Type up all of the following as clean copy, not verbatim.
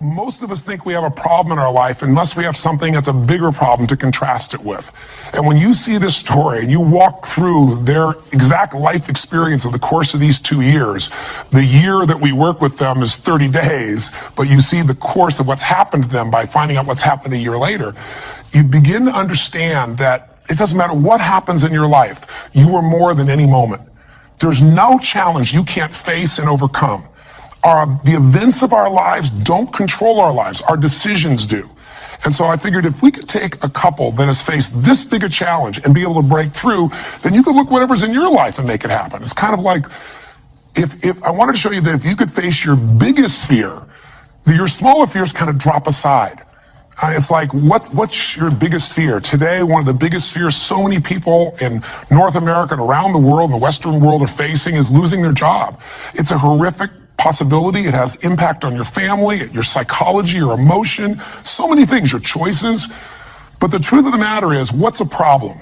Most of us think we have a problem in our life unless we have something that's a bigger problem to contrast it with. And when you see this story and you walk through their exact life experience of the course of these 2 years, the year that we work with them is 30 days, but you see the course of what's happened to them by finding out what's happened a year later, you begin to understand that it doesn't matter what happens in your life, you are more than any moment. There's no challenge you can't face and overcome. The events of our lives don't control our lives. Our decisions do. And so I figured if we could take a couple that has faced this big a challenge and be able to break through, then you could look whatever's in your life and make it happen. It's kind of like, if I wanted to show you that if you could face your biggest fear, your smaller fears kind of drop aside. It's like, what's your biggest fear? Today, one of the biggest fears so many people in North America and around the world, the Western world, are facing is losing their job. It's a horrific possibility. It has impact on your family, your psychology, your emotion, so many things, your choices. But the truth of the matter is, what's a problem?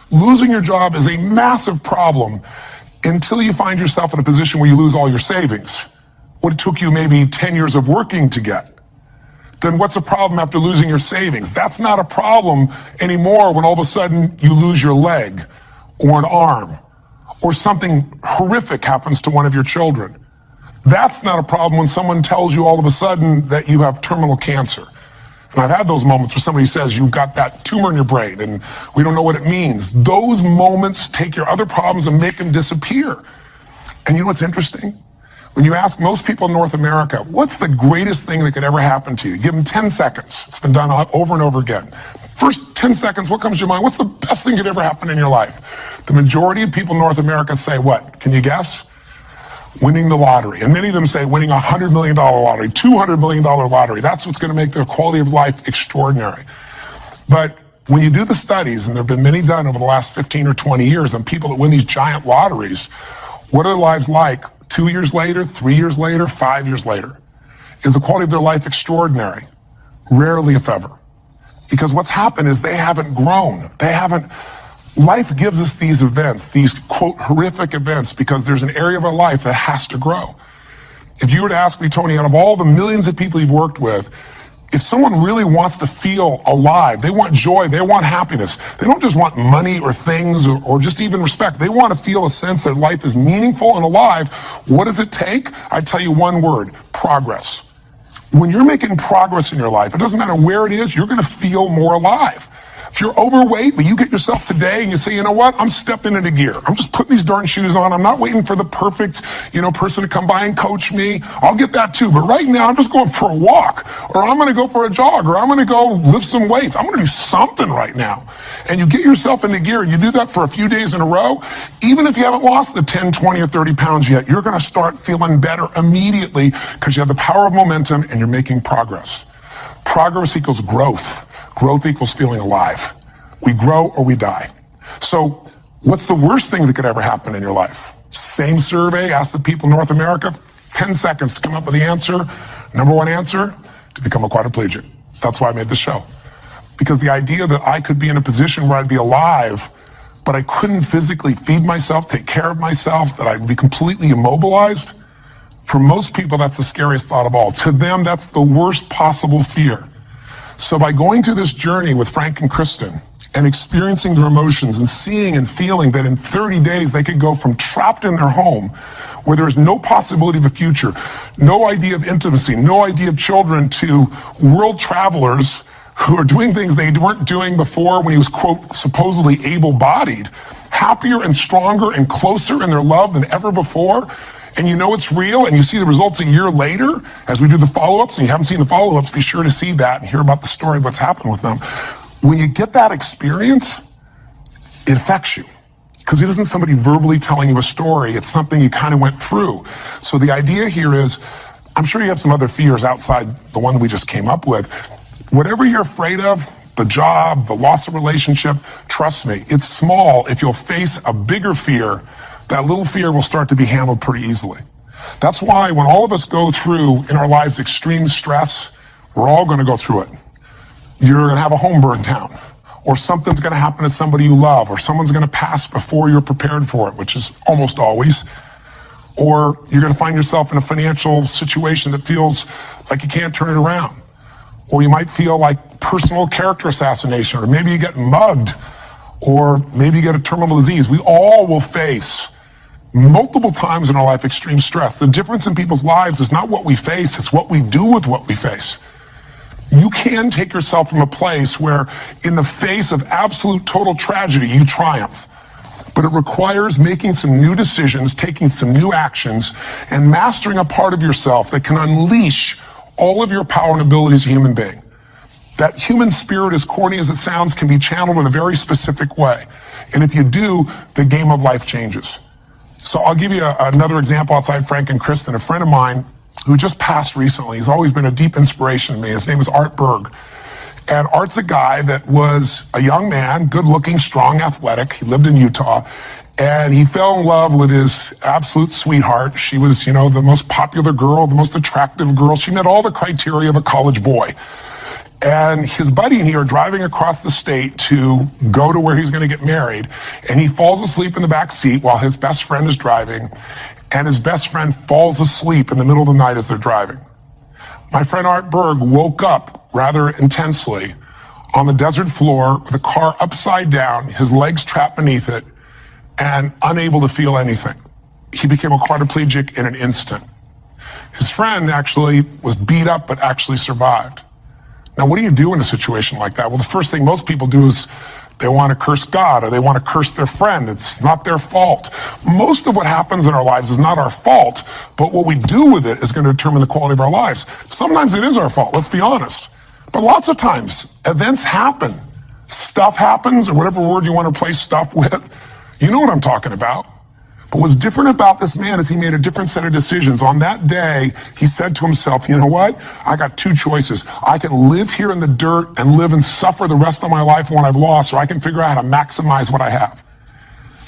Losing your job is a massive problem until you find yourself in a position where you lose all your savings. What it took you maybe 10 years of working to get. Then what's a problem after losing your savings? That's not a problem anymore when all of a sudden you lose your leg or an arm or something horrific happens to one of your children. That's not a problem when someone tells you all of a sudden that you have terminal cancer. And I've had those moments where somebody says you've got that tumor in your brain and we don't know what it means. Those moments take your other problems and make them disappear. And you know what's interesting? When you ask most people in North America, what's the greatest thing that could ever happen to you? Give them 10 seconds. It's been done over and over again. First 10 seconds, what comes to your mind? What's the best thing that could ever happen in your life? The majority of people in North America say what? Can you guess? Winning the lottery. And many of them say winning a $100 million lottery, $200 million lottery. That's what's going to make their quality of life extraordinary. But when you do the studies, and there have been many done over the last 15 or 20 years on people that win these giant lotteries, what are their lives like 2 years later, 3 years later, 5 years later? Is the quality of their life extraordinary? Rarely, if ever. Because what's happened is they haven't grown. Life gives us these events, these, quote, horrific events, because there's an area of our life that has to grow. If you were to ask me, Tony, out of all the millions of people you've worked with, if someone really wants to feel alive, they want joy, they want happiness, they don't just want money or things or just even respect, they want to feel a sense that life is meaningful and alive, what does it take? I tell you one word: progress. When you're making progress in your life, it doesn't matter where it is, you're going to feel more alive. If you're overweight, but you get yourself today and you say, you know what, I'm stepping into gear. I'm just putting these darn shoes on. I'm not waiting for the perfect, person to come by and coach me. I'll get that too. But right now, I'm just going for a walk, or I'm going to go for a jog, or I'm going to go lift some weights. I'm going to do something right now. And you get yourself into gear, and you do that for a few days in a row. Even if you haven't lost the 10, 20, or 30 pounds yet, you're going to start feeling better immediately because you have the power of momentum and you're making progress. Progress equals growth. Growth equals feeling alive. We grow or we die. So what's the worst thing that could ever happen in your life? Same survey, ask the people in North America, 10 seconds to come up with the answer. Number one answer, to become a quadriplegic. That's why I made the show. Because the idea that I could be in a position where I'd be alive, but I couldn't physically feed myself, take care of myself, that I'd be completely immobilized, for most people, that's the scariest thought of all. To them, that's the worst possible fear. So by going through this journey with Frank and Kristen and experiencing their emotions and seeing and feeling that in 30 days they could go from trapped in their home where there's no possibility of a future, no idea of intimacy, no idea of children, to world travelers who are doing things they weren't doing before when he was, quote, supposedly able-bodied, happier and stronger and closer in their love than ever before. And you know it's real, and you see the results a year later as we do the follow-ups, and you haven't seen the follow-ups, be sure to see that and hear about the story of what's happened with them. When you get that experience, it affects you. Because it isn't somebody verbally telling you a story, it's something you kind of went through. So the idea here is, I'm sure you have some other fears outside the one we just came up with. Whatever you're afraid of, the job, the loss of relationship, trust me, it's small. If you'll face a bigger fear, that little fear will start to be handled pretty easily. That's why when all of us go through in our lives extreme stress, we're all going to go through it. You're going to have a home burn down, or something's going to happen to somebody you love, or someone's going to pass before you're prepared for it, which is almost always. Or you're going to find yourself in a financial situation that feels like you can't turn it around. Or you might feel like personal character assassination, or maybe you get mugged, or maybe you get a terminal disease. We all will face multiple times in our life extreme stress. The difference in people's lives is not what we face, it's what we do with what we face. You can take yourself from a place where in the face of absolute total tragedy, you triumph. But it requires making some new decisions, taking some new actions, and mastering a part of yourself that can unleash all of your power and ability as a human being. That human spirit, as corny as it sounds, can be channeled in a very specific way. And if you do, the game of life changes. So I'll give you another example outside Frank and Kristen. A friend of mine who just passed recently, he's always been a deep inspiration to me. His name is Art Berg. And Art's a guy that was a young man, good looking, strong, athletic. He lived in Utah. And he fell in love with his absolute sweetheart. She was, the most popular girl, the most attractive girl. She met all the criteria of a college boy. And his buddy and he are driving across the state to go to where he's going to get married. And he falls asleep in the back seat while his best friend is driving. And his best friend falls asleep in the middle of the night as they're driving. My friend Art Berg woke up rather intensely on the desert floor with the car upside down, his legs trapped beneath it, and unable to feel anything. He became a quadriplegic in an instant. His friend actually was beat up but actually survived. Now, what do you do in a situation like that? Well, the first thing most people do is they want to curse God or they want to curse their friend. It's not their fault. Most of what happens in our lives is not our fault, but what we do with it is going to determine the quality of our lives. Sometimes it is our fault, let's be honest. But lots of times, events happen. Stuff happens, or whatever word you want to replace stuff with. You know what I'm talking about. But what's different about this man is he made a different set of decisions. On that day, he said to himself, you know what? I got two choices. I can live here in the dirt and live and suffer the rest of my life when I've lost, or I can figure out how to maximize what I have.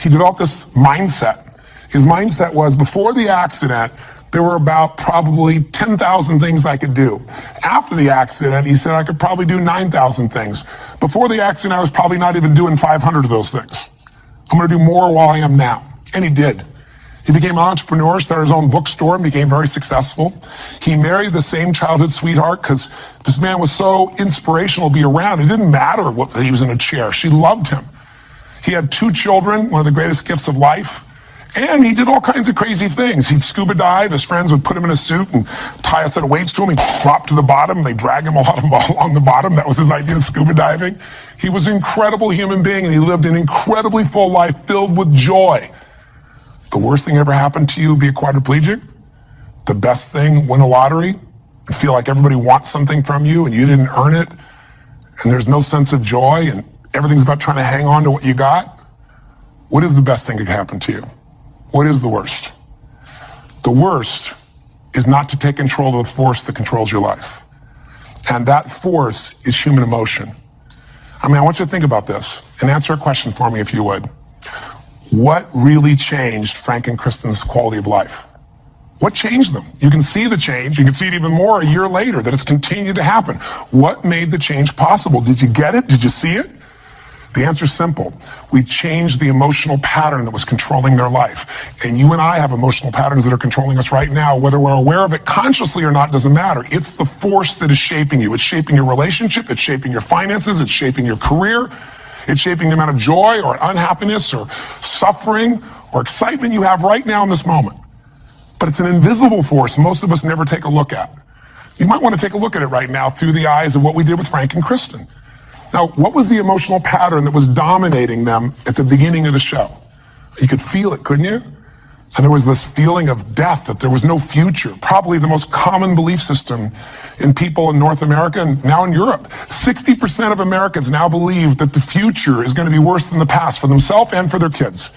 He developed this mindset. His mindset was, before the accident, there were about probably 10,000 things I could do. After the accident, he said I could probably do 9,000 things. Before the accident, I was probably not even doing 500 of those things. I'm going to do more while I am now. And he did. He became an entrepreneur, started his own bookstore, and became very successful. He married the same childhood sweetheart because this man was so inspirational to be around. It didn't matter what he was in a chair. She loved him. He had 2 children, one of the greatest gifts of life. And he did all kinds of crazy things. He'd scuba dive. His friends would put him in a suit and tie a set of weights to him. He'd drop to the bottom. They'd drag him along the bottom. That was his idea of scuba diving. He was an incredible human being, and he lived an incredibly full life filled with joy. The worst thing ever happened to you, be a quadriplegic? The best thing, win a lottery and feel like everybody wants something from you and you didn't earn it, and there's no sense of joy and everything's about trying to hang on to what you got? What is the best thing that could happen to you? What is the worst? The worst is not to take control of the force that controls your life. And that force is human emotion. I want you to think about this and answer a question for me if you would. What really changed Frank and Kristen's quality of life? What changed them? You can see the change. You can see it even more a year later, that it's continued to happen. What made the change possible? Did you get it? Did you see it? The answer is simple. We changed the emotional pattern that was controlling their life. And you and I have emotional patterns that are controlling us right now. Whether we're aware of it consciously or not doesn't matter. It's the force that is shaping you. It's shaping your relationship. It's shaping your finances. It's shaping your career. It's shaping the amount of joy or unhappiness or suffering or excitement you have right now in this moment. But it's an invisible force most of us never take a look at. You might want to take a look at it right now through the eyes of what we did with Frank and Kristen. Now, what was the emotional pattern that was dominating them at the beginning of the show? You could feel it, couldn't you? And there was this feeling of death, that there was no future. Probably the most common belief system in people in North America and now in Europe. 60% of Americans now believe that the future is going to be worse than the past for themselves and for their kids.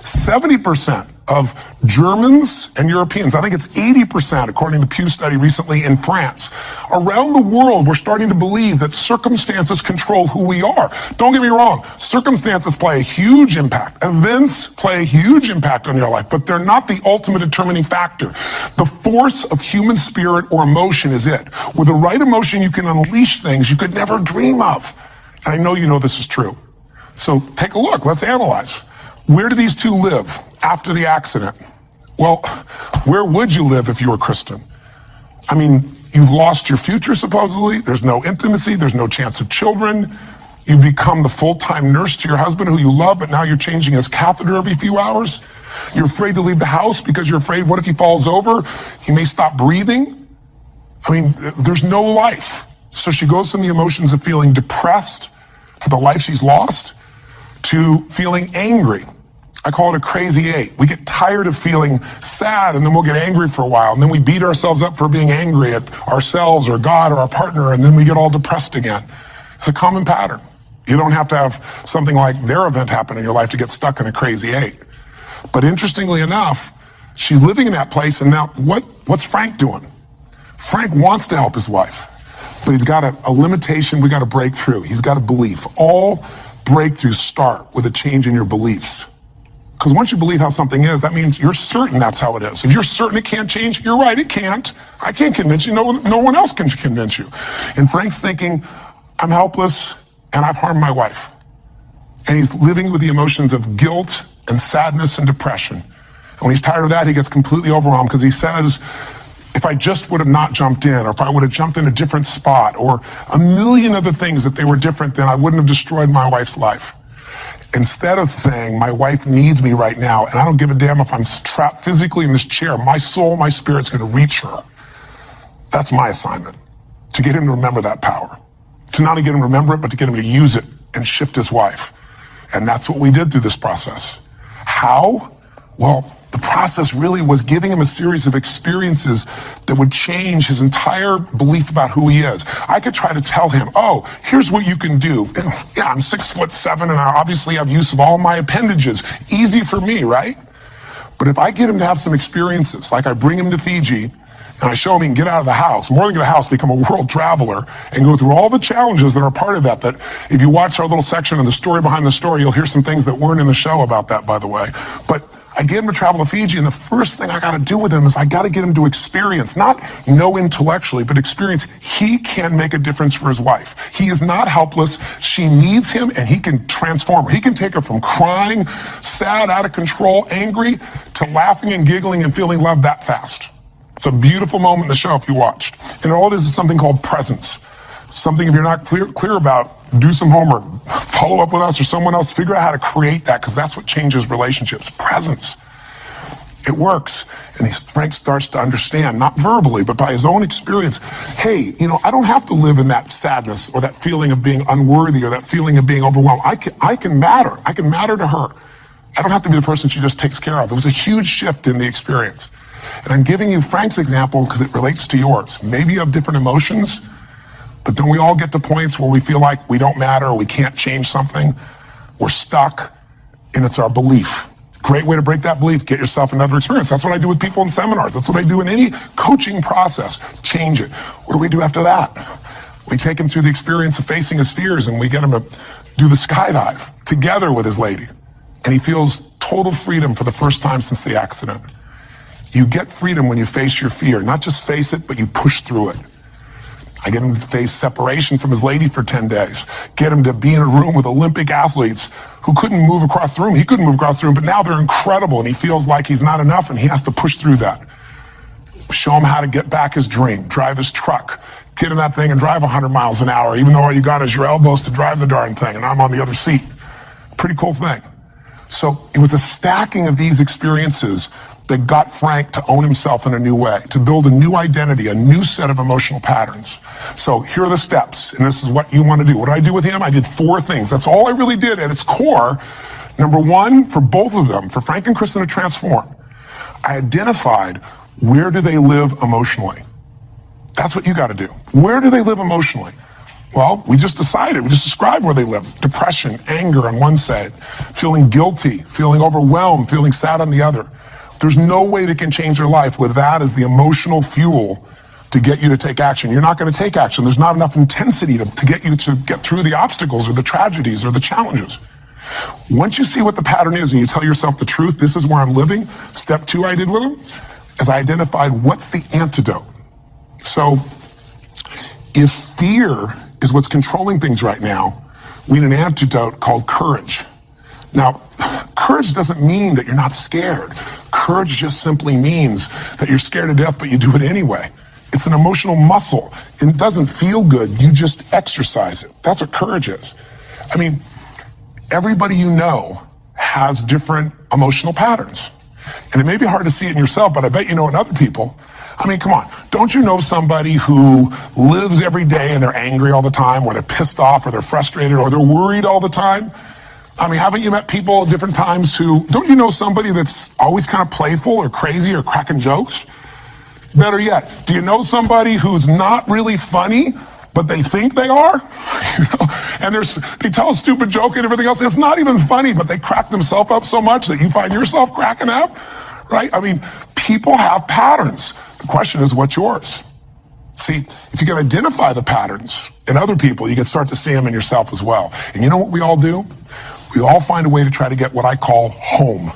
70% of Germans and Europeans, I think it's 80% according to the Pew study recently in France. Around the world, we're starting to believe that circumstances control who we are. Don't get me wrong, circumstances play a huge impact. Events play a huge impact on your life, but they're not the ultimate determining factor. The force of human spirit or emotion is it. With the right emotion, you can unleash things you could never dream of. And I know you know this is true. So take a look, let's analyze. Where do these two live after the accident? Well, where would you live if you were Kristen? I mean, you've lost your future, supposedly. There's no intimacy. There's no chance of children. You've become the full-time nurse to your husband who you love, but now you're changing his catheter every few hours. You're afraid to leave the house because you're afraid, what if he falls over? He may stop breathing. I mean, there's no life. So she goes from the emotions of feeling depressed for the life she's lost to feeling angry. I call it a crazy eight. We get tired of feeling sad, and then we'll get angry for a while, and then we beat ourselves up for being angry at ourselves or God or our partner, and then we get all depressed again. It's a common pattern. You don't have to have something like their event happen in your life to get stuck in a crazy eight. But interestingly enough, she's living in that place, and now what's Frank doing? Frank wants to help his wife, but he's got a limitation we got to break through. He's got a belief. All breakthroughs start with a change in your beliefs. Because once you believe how something is, that means you're certain that's how it is. If you're certain it can't change, you're right, it can't. I can't convince you. No one else can convince you. And Frank's thinking, I'm helpless and I've harmed my wife. And he's living with the emotions of guilt and sadness and depression. And when he's tired of that, he gets completely overwhelmed because he says, if I just would have not jumped in, or if I would have jumped in a different spot, or a million other things that they were different, then I wouldn't have destroyed my wife's life. Instead of saying, my wife needs me right now, and I don't give a damn if I'm trapped physically in this chair, my soul, my spirit's gonna reach her. That's my assignment, to get him to remember that power. To not only get him to remember it, but to get him to use it and shift his wife. And that's what we did through this process. How? Well, the process really was giving him a series of experiences that would change his entire belief about who he is. I could try to tell him, oh, here's what you can do. Yeah, I'm 6'7" and I obviously have use of all my appendages. Easy for me, right? But if I get him to have some experiences, like I bring him to Fiji and I show him he can get out of the house, more than get out of the house, become a world traveler and go through all the challenges that are part of that if you watch our little section of the story behind the story, you'll hear some things that weren't in the show about that, by the way. But I get him to travel to Fiji, and the first thing I got to do with him is I got to get him to experience, not know intellectually, but experience he can make a difference for his wife. He is not helpless. She needs him, and he can transform her. He can take her from crying, sad, out of control, angry, to laughing and giggling and feeling love that fast. It's a beautiful moment in the show if you watched. And all it is something called presence. Something if you're not clear about, do some homework, follow up with us or someone else, figure out how to create that, because that's what changes relationships. Presence. It works. And Frank starts to understand, not verbally, but by his own experience, hey, I don't have to live in that sadness or that feeling of being unworthy or that feeling of being overwhelmed. I can matter. I can matter to her. I don't have to be the person she just takes care of. It was a huge shift in the experience. And I'm giving you Frank's example because it relates to yours. Maybe you have different emotions, but don't we all get to points where we feel like we don't matter or we can't change something? We're stuck, and it's our belief. Great way to break that belief, get yourself another experience. That's what I do with people in seminars. That's what I do in any coaching process. Change it. What do we do after that? We take him through the experience of facing his fears, and we get him to do the skydive together with his lady. And he feels total freedom for the first time since the accident. You get freedom when you face your fear. Not just face it, but you push through it. I get him to face separation from his lady for 10 days. Get him to be in a room with Olympic athletes who couldn't move across the room. He couldn't move across the room, but now they're incredible, and he feels like he's not enough, and he has to push through that. Show him how to get back his dream, drive his truck, get in that thing and drive 100 miles an hour, even though all you got is your elbows to drive the darn thing, and I'm on the other seat. Pretty cool thing. So it was a stacking of these experiences that got Frank to own himself in a new way, to build a new identity, a new set of emotional patterns. So here are the steps, and this is what you want to do. What did I do with him? I did 4 things. That's all I really did at its core. Number 1, for both of them, for Frank and Kristen to transform, I identified where do they live emotionally. That's what you got to do. Where do they live emotionally? Well, we just described where they live. Depression, anger on one side, feeling guilty, feeling overwhelmed, feeling sad on the other. There's no way they can change their life with that as the emotional fuel to get you to take action. You're not going to take action. There's not enough intensity to get you to get through the obstacles or the tragedies or the challenges. Once you see what the pattern is and you tell yourself the truth, this is where I'm living, step 2 I did with them, is I identified what's the antidote. So if fear is what's controlling things right now, we need an antidote called courage. Now, courage doesn't mean that you're not scared. Courage just simply means that you're scared to death, but you do it anyway. It's an emotional muscle. It doesn't feel good. You just exercise it. That's what courage is. I mean, everybody you know has different emotional patterns. And it may be hard to see it in yourself, but I bet you know in other people. I mean, come on. Don't you know somebody who lives every day and they're angry all the time, or they're pissed off, or they're frustrated, or they're worried all the time? I mean, haven't you met people at different times who, don't you know somebody that's always kind of playful or crazy or cracking jokes? Better yet, do you know somebody who's not really funny, but they think they are? You know? And they tell a stupid joke and everything else. It's not even funny, but they crack themselves up so much that you find yourself cracking up, right? I mean, people have patterns. The question is, what's yours? See, if you can identify the patterns in other people, you can start to see them in yourself as well. And you know what we all do? We all find a way to try to get what I call home.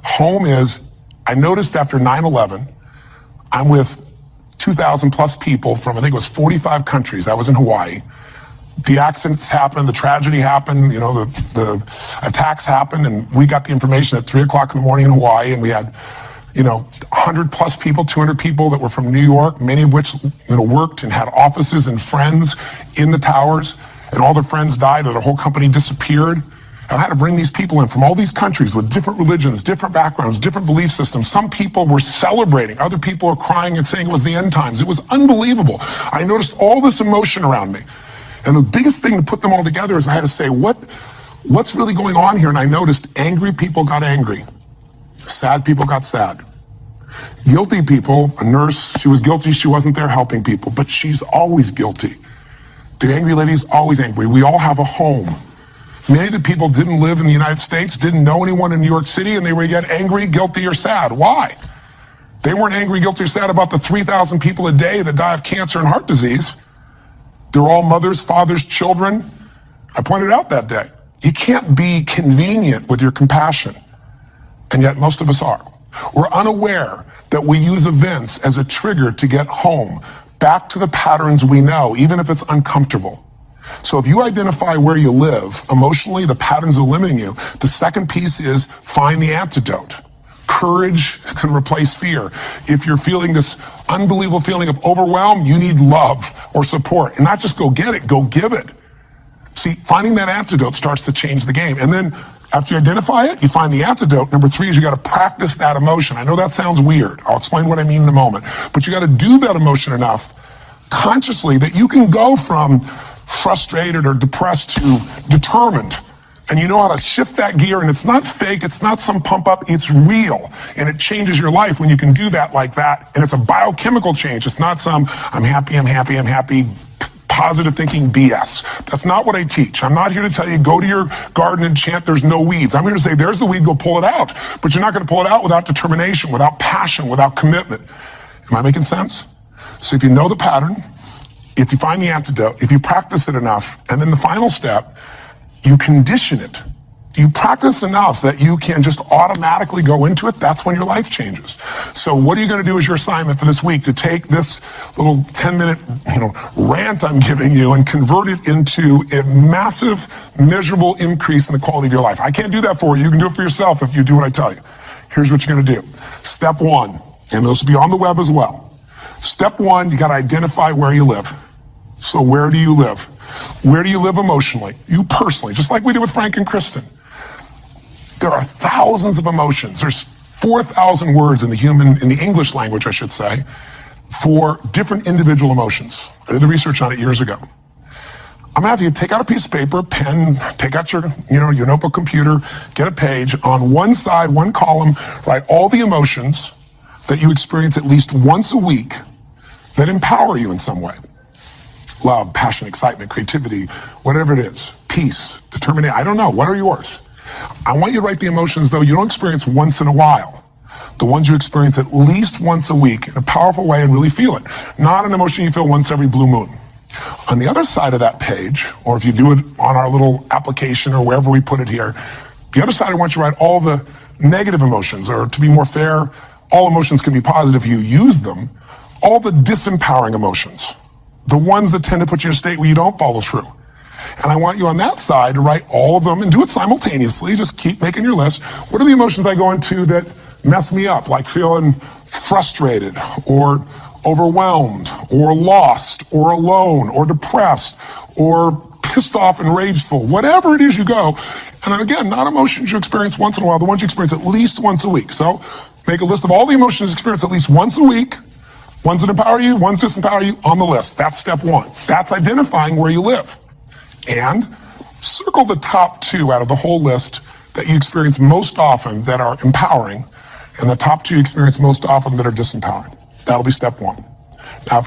Home is, I noticed after 9/11, I'm with 2,000 plus people from, I think it was 45 countries. I was in Hawaii. The accidents happened, the tragedy happened, you know, the attacks happened, and we got the information at 3 o'clock in the morning in Hawaii, and we had, you know, 100 plus people, 200 people that were from New York, many of which, you know, worked and had offices and friends in the towers, and all their friends died, or their whole company disappeared. And I had to bring these people in from all these countries with different religions, different backgrounds, different belief systems. Some people were celebrating. Other people were crying and saying it was the end times. It was unbelievable. I noticed all this emotion around me. And the biggest thing to put them all together is I had to say, what's really going on here? And I noticed angry people got angry. Sad people got sad. Guilty people, a nurse, she was guilty. She wasn't there helping people, but she's always guilty. The angry lady's always angry. We all have a home. Many of the people didn't live in the United States, didn't know anyone in New York City, and they were yet angry, guilty, or sad. Why? They weren't angry, guilty, or sad about the 3,000 people a day that die of cancer and heart disease. They're all mothers, fathers, children. I pointed out that day. You can't be convenient with your compassion, and yet most of us are. We're unaware that we use events as a trigger to get home, back to the patterns we know, even if it's uncomfortable. So if you identify where you live, emotionally, the patterns are limiting you, the second piece is find the antidote. Courage can replace fear. If you're feeling this unbelievable feeling of overwhelm, you need love or support. And not just go get it, go give it. See, finding that antidote starts to change the game. And then after you identify it, you find the antidote. Number 3 is you got to practice that emotion. I know that sounds weird. I'll explain what I mean in a moment. But you got to do that emotion enough consciously that you can go from frustrated or depressed to determined. And you know how to shift that gear, and it's not fake, it's not some pump up, it's real. And it changes your life when you can do that like that. And it's a biochemical change. It's not some I'm happy, positive thinking BS. That's not what I teach. I'm not here to tell you go to your garden and chant there's no weeds. I'm here to say there's the weed, go pull it out. But you're not going to pull it out without determination, without passion, without commitment. Am I making sense? So if you know the pattern, if you find the antidote, if you practice it enough, and then the final step, you condition it. You practice enough that you can just automatically go into it. That's when your life changes. So what are you going to do as your assignment for this week to take this little 10-minute, rant I'm giving you and convert it into a massive, measurable increase in the quality of your life? I can't do that for you. You can do it for yourself if you do what I tell you. Here's what you're going to do. Step 1, and this will be on the web as well. Step 1, you got to identify where you live. So where do you live? Where do you live emotionally? You personally, just like we did with Frank and Kristen. There are thousands of emotions. There's 4,000 words in the English language, I should say, for different individual emotions. I did the research on it years ago. I'm gonna have you take out a piece of paper, pen, take out your notebook, computer, get a page. On one side, one column, write all the emotions that you experience at least once a week that empower you in some way. Love, passion, excitement, creativity, whatever it is. Peace, determination, I don't know. What are yours? I want you to write the emotions, though, you don't experience once in a while. The ones you experience at least once a week in a powerful way and really feel it. Not an emotion you feel once every blue moon. On the other side of that page, or if you do it on our little application or wherever we put it here, the other side I want you to write all the negative emotions, or to be more fair, all emotions can be positive if you use them, all the disempowering emotions. The ones that tend to put you in a state where you don't follow through. And I want you on that side to write all of them and do it simultaneously. Just keep making your list. What are the emotions I go into that mess me up, like feeling frustrated or overwhelmed or lost or alone or depressed or pissed off and rageful, whatever it is you go. And again, not emotions you experience once in a while, the ones you experience at least once a week. So make a list of all the emotions you experience at least once a week, ones that empower you, ones that disempower you, on the list. That's step one. That's identifying where you live. And circle the top 2 out of the whole list that you experience most often that are empowering, and the top 2 you experience most often that are disempowering. That'll be step 1. Now,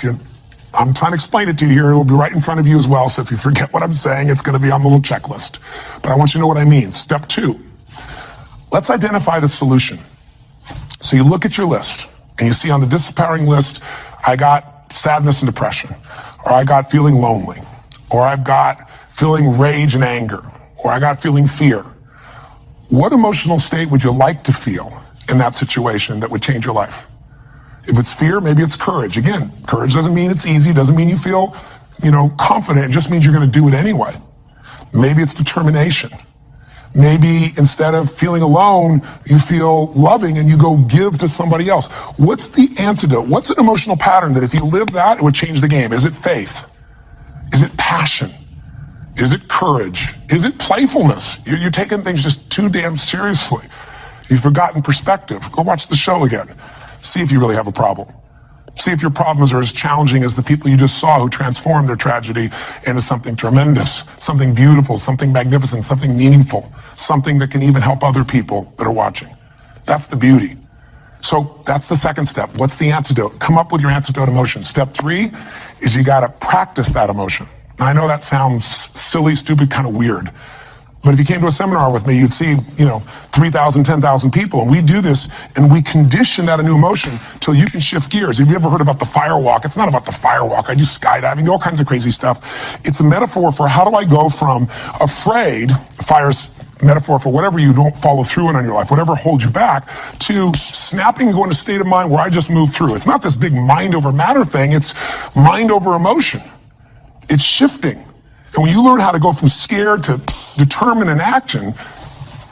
I'm trying to explain it to you here. It'll be right in front of you as well. So if you forget what I'm saying, it's going to be on the little checklist. But I want you to know what I mean. Step 2, let's identify the solution. So you look at your list and you see on the disempowering list, I got sadness and depression, or I got feeling lonely, or I've got feeling rage and anger, or I got feeling fear. What emotional state would you like to feel in that situation that would change your life? If it's fear, maybe it's courage. Again, courage doesn't mean it's easy, doesn't mean you feel, confident. It just means you're going to do it anyway. Maybe it's determination. Maybe instead of feeling alone, you feel loving and you go give to somebody else. What's the antidote? What's an emotional pattern that if you live that, it would change the game? Is it faith? Is it passion? Is it courage? Is it playfulness? You're taking things just too damn seriously. You've forgotten perspective. Go watch the show again. See if you really have a problem. See if your problems are as challenging as the people you just saw who transformed their tragedy into something tremendous, something beautiful, something magnificent, something meaningful, something that can even help other people that are watching. That's the beauty. So that's the second step. What's the antidote? Come up with your antidote emotion. Step 3 is you got to practice that emotion. Now, I know that sounds silly, stupid, kind of weird. But if you came to a seminar with me, you'd see, 3,000, 10,000 people. And we do this, and we condition that a new emotion till you can shift gears. Have you ever heard about the fire walk? It's not about the fire walk. I do skydiving, all kinds of crazy stuff. It's a metaphor for how do I go from afraid, fire's metaphor for whatever you don't follow through on in your life, whatever holds you back, to snapping and going to a state of mind where I just move through. It's not this big mind over matter thing. It's mind over emotion. It's shifting. And when you learn how to go from scared to determined in action,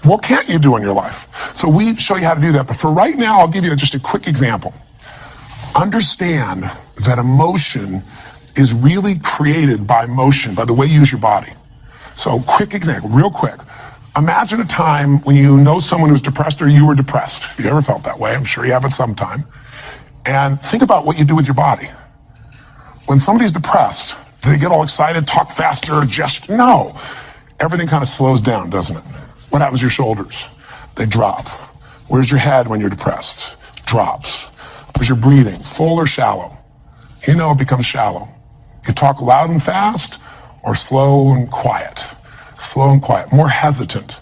what can't you do in your life? So we show you how to do that. But for right now, I'll give you just a quick example. Understand that emotion is really created by motion, by the way you use your body. So quick example, real quick. Imagine a time when you know someone who's depressed or you were depressed. If you ever felt that way, I'm sure you have at some time. And think about what you do with your body. When somebody's depressed, do they get all excited, talk faster, gesture? No. Everything kind of slows down, doesn't it? What happens to your shoulders? They drop. Where's your head when you're depressed? Drops. Where's your breathing? Full or shallow? It becomes shallow. You talk loud and fast or slow and quiet? Slow and quiet, more hesitant.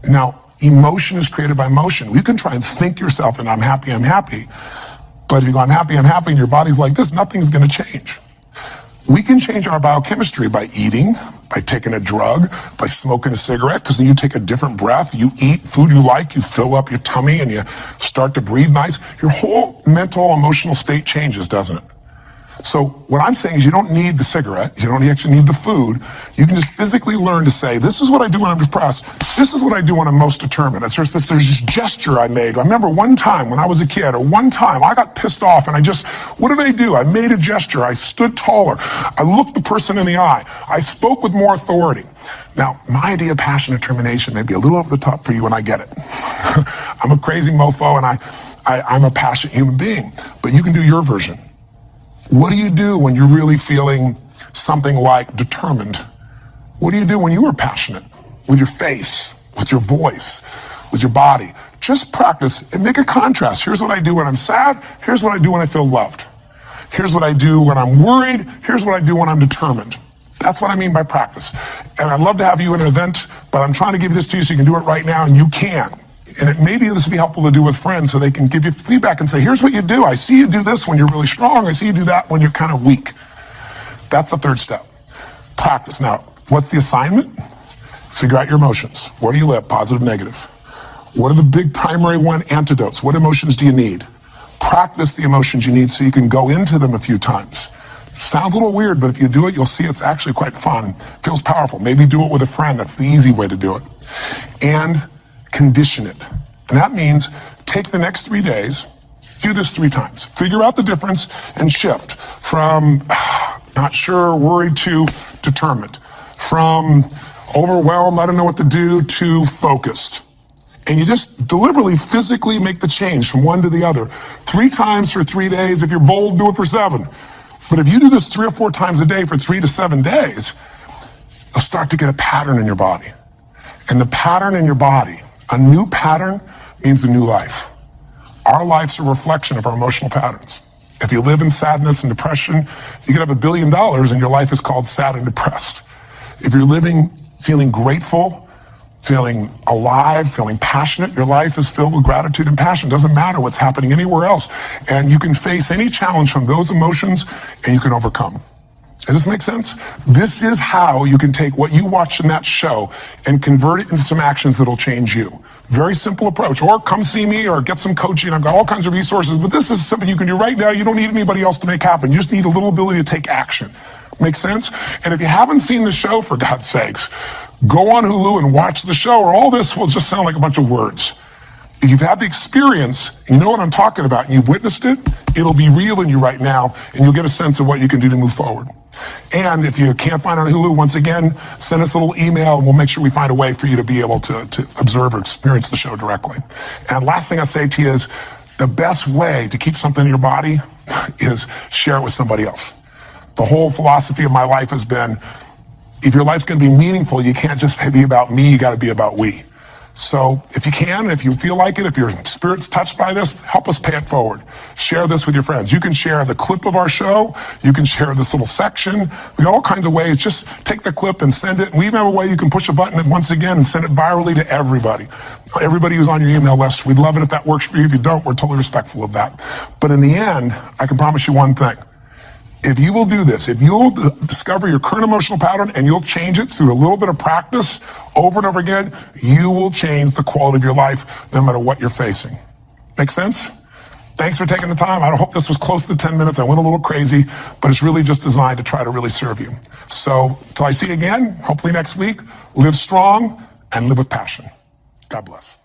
Now, emotion is created by motion. You can try and think yourself and I'm happy. But if you go, I'm happy, and your body's like this, nothing's going to change. We can change our biochemistry by eating, by taking a drug, by smoking a cigarette, because then you take a different breath, you eat food you like, you fill up your tummy, and you start to breathe nice. Your whole mental, emotional state changes, doesn't it? So what I'm saying is you don't need the cigarette, you don't actually need the food. You can just physically learn to say, this is what I do when I'm depressed, this is what I do when I'm most determined. There's this gesture I made. I remember one time when I was a kid, or one time I got pissed off and what did I do? I made a gesture, I stood taller, I looked the person in the eye, I spoke with more authority. Now, my idea of passion and determination may be a little over the top for you, and I get it. I'm a crazy mofo and I'm a passionate human being, but you can do your version. What do you do when you're really feeling something like determined? What do you do when you are passionate? With your face, with your voice, with your body. Just practice and make a contrast. Here's what I do when I'm sad. Here's what I do when I feel loved. Here's what I do when I'm worried. Here's what I do when I'm determined. That's what I mean by practice. And I'd love to have you in an event, but I'm trying to give this to you so you can do it right now, and you can. And maybe this would be helpful to do with friends so they can give you feedback and say, here's what you do. I see you do this when you're really strong. I see you do that when you're kind of weak. That's the third step. Practice. Now, what's the assignment? Figure out your emotions. Where do you live? Positive, negative. What are the big primary antidotes? What emotions do you need? Practice the emotions you need so you can go into them a few times. Sounds a little weird, but if you do it, you'll see it's actually quite fun. Feels powerful. Maybe do it with a friend. That's the easy way to do it. And condition it. And that means take the next 3 days, do this 3 times. Figure out the difference and shift from not sure, worried to determined. From overwhelmed, I don't know what to do, to focused. And you just deliberately, physically make the change from one to the other. 3 times for 3 days. If you're bold, do it for 7. But if you do this 3 or 4 times a day for 3 to 7 days, you'll start to get a pattern in your body. And the pattern in your body, a new pattern, means a new life. Our life's a reflection of our emotional patterns. If you live in sadness and depression, you could have $1 billion and your life is called sad and depressed. If you're living feeling grateful, feeling alive, feeling passionate, your life is filled with gratitude and passion. Doesn't matter what's happening anywhere else. And you can face any challenge from those emotions and you can overcome. Does this make sense? This is how you can take what you watch in that show and convert it into some actions that'll change you. Very simple approach. Or come see me or get some coaching. I've got all kinds of resources, but this is something you can do right now. You don't need anybody else to make happen. You just need a little ability to take action. Make sense? And if you haven't seen the show, for God's sakes, go on Hulu and watch the show, or all this will just sound like a bunch of words. If you've had the experience, you know what I'm talking about, and you've witnessed it, it'll be real in you right now, and you'll get a sense of what you can do to move forward. And if you can't find it on Hulu, once again, send us a little email, and we'll make sure we find a way for you to be able to observe or experience the show directly. And last thing I say to you is, the best way to keep something in your body is share it with somebody else. The whole philosophy of my life has been, if your life's going to be meaningful, you can't just be about me, you got to be about we. So if you can, if you feel like it, if your spirit's touched by this, help us pay it forward. Share this with your friends. You can share the clip of our show. You can share this little section. We got all kinds of ways. Just take the clip and send it. We even have a way you can push a button and once again and send it virally to everybody. Everybody who's on your email list. We'd love it if that works for you. If you don't, we're totally respectful of that. But in the end, I can promise you one thing. If you will do this, if you'll discover your current emotional pattern and you'll change it through a little bit of practice over and over again, you will change the quality of your life no matter what you're facing. Make sense? Thanks for taking the time. I hope this was close to 10 minutes. I went a little crazy, but it's really just designed to try to really serve you. So till I see you again, hopefully next week, live strong and live with passion. God bless.